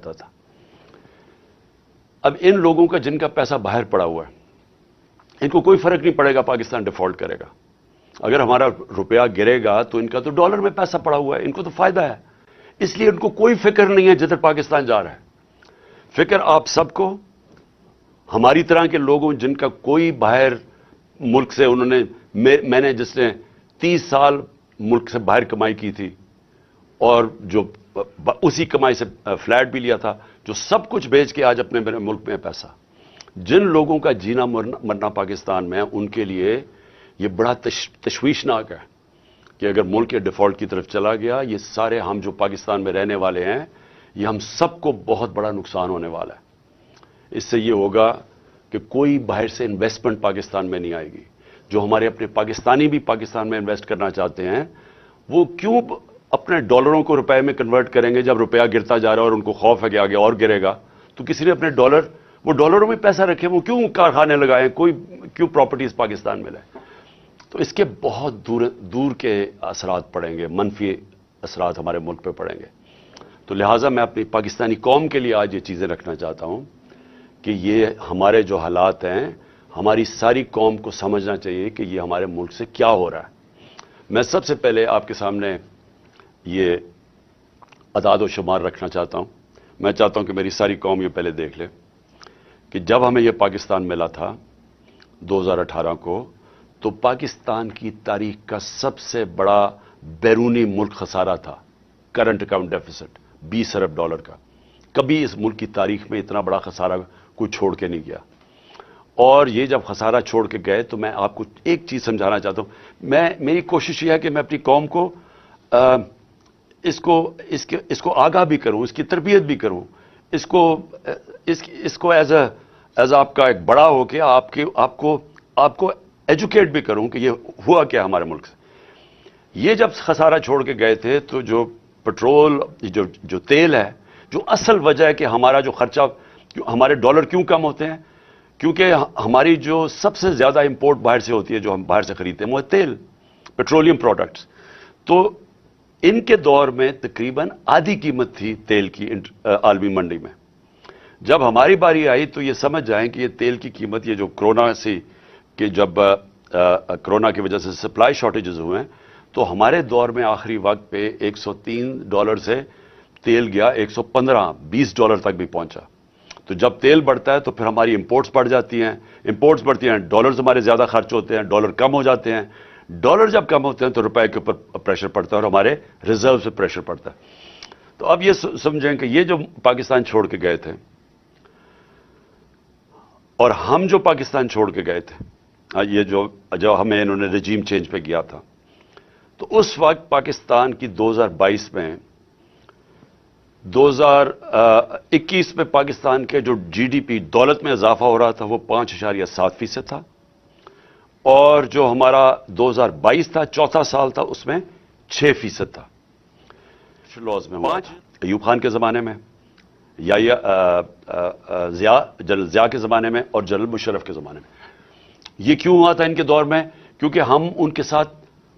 था। अब इन लोगों का जिनका पैसा बाहर पड़ा हुआ है, इनको कोई फर्क नहीं पड़ेगा पाकिस्तान डिफॉल्ट करेगा। अगर हमारा रुपया गिरेगा तो इनका तो डॉलर में पैसा पड़ा हुआ है, इनको तो फायदा है, इसलिए इनको कोई फिक्र नहीं है जिधर पाकिस्तान जा रहा है। फिक्र आप सबको, हमारी तरह के लोगों जिनका कोई बाहर मुल्क से उन्होंने मैंने जिसने 30 साल मुल्क से बाहर कमाई की थी और जो उसी कमाई से फ्लैट भी लिया था, जो सब कुछ बेच के आज अपने मेरे मुल्क में पैसा, जिन लोगों का जीना मरना पाकिस्तान में है, उनके लिए ये बड़ा तशवीशनाक है कि अगर मुल्क के डिफॉल्ट की तरफ चला गया, ये सारे हम जो पाकिस्तान में रहने वाले हैं, ये हम सबको बहुत बड़ा नुकसान होने वाला है। इससे ये होगा कि कोई बाहर से इन्वेस्टमेंट पाकिस्तान में नहीं आएगी। जो हमारे अपने पाकिस्तानी भी पाकिस्तान में इन्वेस्ट करना चाहते हैं, वो क्यों अपने डॉलरों को रुपए में कन्वर्ट करेंगे जब रुपया गिरता जा रहा है और उनको खौफ है कि आगे और गिरेगा। तो किसी ने अपने वो डॉलरों में पैसा रखे, वो क्यों कारखाने लगाए, कोई क्यों प्रॉपर्टीज पाकिस्तान में लाए। तो इसके बहुत दूर के असरात पड़ेंगे, मनफी असरात हमारे मुल्क पे पड़ेंगे। तो लिहाजा मैं अपनी पाकिस्तानी कौम के लिए आज ये चीज़ें रखना चाहता हूँ कि ये हमारे जो हालात हैं, हमारी सारी कौम को समझना चाहिए कि ये हमारे मुल्क से क्या हो रहा है। मैं सबसे पहले आपके सामने ये अदाद व शुमार रखना चाहता हूँ। मैं चाहता हूँ कि मेरी सारी कौम ये पहले देख ले कि जब हमें ये पाकिस्तान मिला था 2018 को, तो पाकिस्तान की तारीख का सबसे बड़ा बैरूनी मुल्क खसारा था, करंट अकाउंट डेफिसिट 20 अरब डॉलर का। कभी इस मुल्क की तारीख में इतना बड़ा खसारा कोई छोड़ के नहीं गया। और ये जब खसारा छोड़ के गए, तो मैं आपको एक चीज़ समझाना चाहता हूँ। मेरी कोशिश ये है कि मैं अपनी कौम को इसको आगाह भी करूं, इसकी तरबियत भी करूं, इसको एज आपका एक बड़ा हो के आपको एजुकेट भी करूं कि ये हुआ क्या हमारे मुल्क से। ये जब खसारा छोड़ के गए थे, तो जो पेट्रोल जो तेल है, जो असल वजह है कि हमारा जो खर्चा, हमारे डॉलर क्यों कम होते हैं, क्योंकि हमारी जो सबसे ज्यादा इंपोर्ट बाहर से होती है, जो हम बाहर से खरीदते हैं, वो है तेल, पेट्रोलियम प्रोडक्ट्स। तो इनके दौर में तकरीबन आधी कीमत थी तेल की आलमी मंडी में। जब हमारी बारी आई तो ये समझ जाएं कि ये तेल की कीमत, ये जो कोरोना से कि जब कोरोना की वजह से सप्लाई शॉर्टेजेस हुए हैं, तो हमारे दौर में आखिरी वक्त पे 103 डॉलर से तेल गया 115, 20 डॉलर तक भी पहुंचा। तो जब तेल बढ़ता है तो फिर हमारी इंपोर्ट्स बढ़ जाती हैं, इंपोर्ट्स बढ़ती हैं, डॉलर्स हमारे ज्यादा खर्च होते हैं, डॉलर कम हो जाते हैं। डॉलर जब कम होते हैं तो रुपए के ऊपर प्रेशर पड़ता है और हमारे रिजर्व से प्रेशर पड़ता है। तो अब ये समझें कि ये जो पाकिस्तान छोड़ के गए थे और हम जो पाकिस्तान छोड़ के गए थे, ये जो हमें इन्होंने रजीम चेंज पे किया था, तो उस वक्त पाकिस्तान की 2022 में 2021 में पाकिस्तान के जो जीडीपी दौलत में इजाफा हो रहा था वो 5.7% था, और जो हमारा 2022 था, चौथा साल था, उसमें 6% था। लॉज में अयूब खान के ज़माने में, या जनरल ज़िया के ज़माने में और जनरल मुशर्रफ के ज़माने में। ये क्यों हुआ था इनके दौर में? क्योंकि हम उनके साथ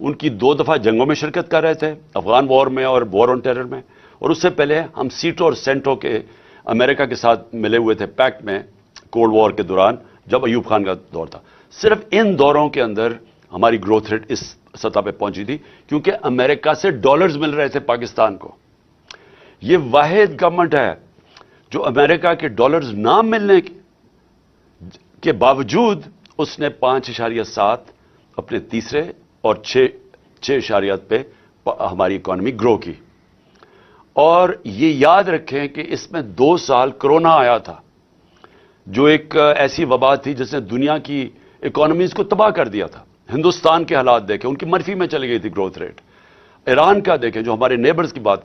उनकी 2 दफ़ा जंगों में शिरकत कर रहे थे, अफगान वॉर में और वॉर ऑन टेरर में, और उससे पहले हम सीटो और सेंटो के अमेरिका के साथ मिले हुए थे पैक्ट में कोल्ड वॉर के दौरान, जब अयूब खान का दौर था। सिर्फ इन दौरों के अंदर हमारी ग्रोथ रेट इस सतह पे पहुंची थी, क्योंकि अमेरिका से डॉलर्स मिल रहे थे पाकिस्तान को। ये वाहिद गवर्नमेंट है जो अमेरिका के डॉलर्स ना मिलने के बावजूद उसने 5.7 अपने तीसरे और 6 पे हमारी इकॉनमी ग्रो की। और ये याद रखें कि इसमें 2 साल कोरोना आया था, जो एक ऐसी वबा थी जिसने दुनिया की इकोनॉमीज को तबाह कर दिया था। हिंदुस्तान के हालात देखें, उनकी मर्फी में चली गई थी ग्रोथ रेट। ईरान का देखें, जो हमारे नेबर्स की बात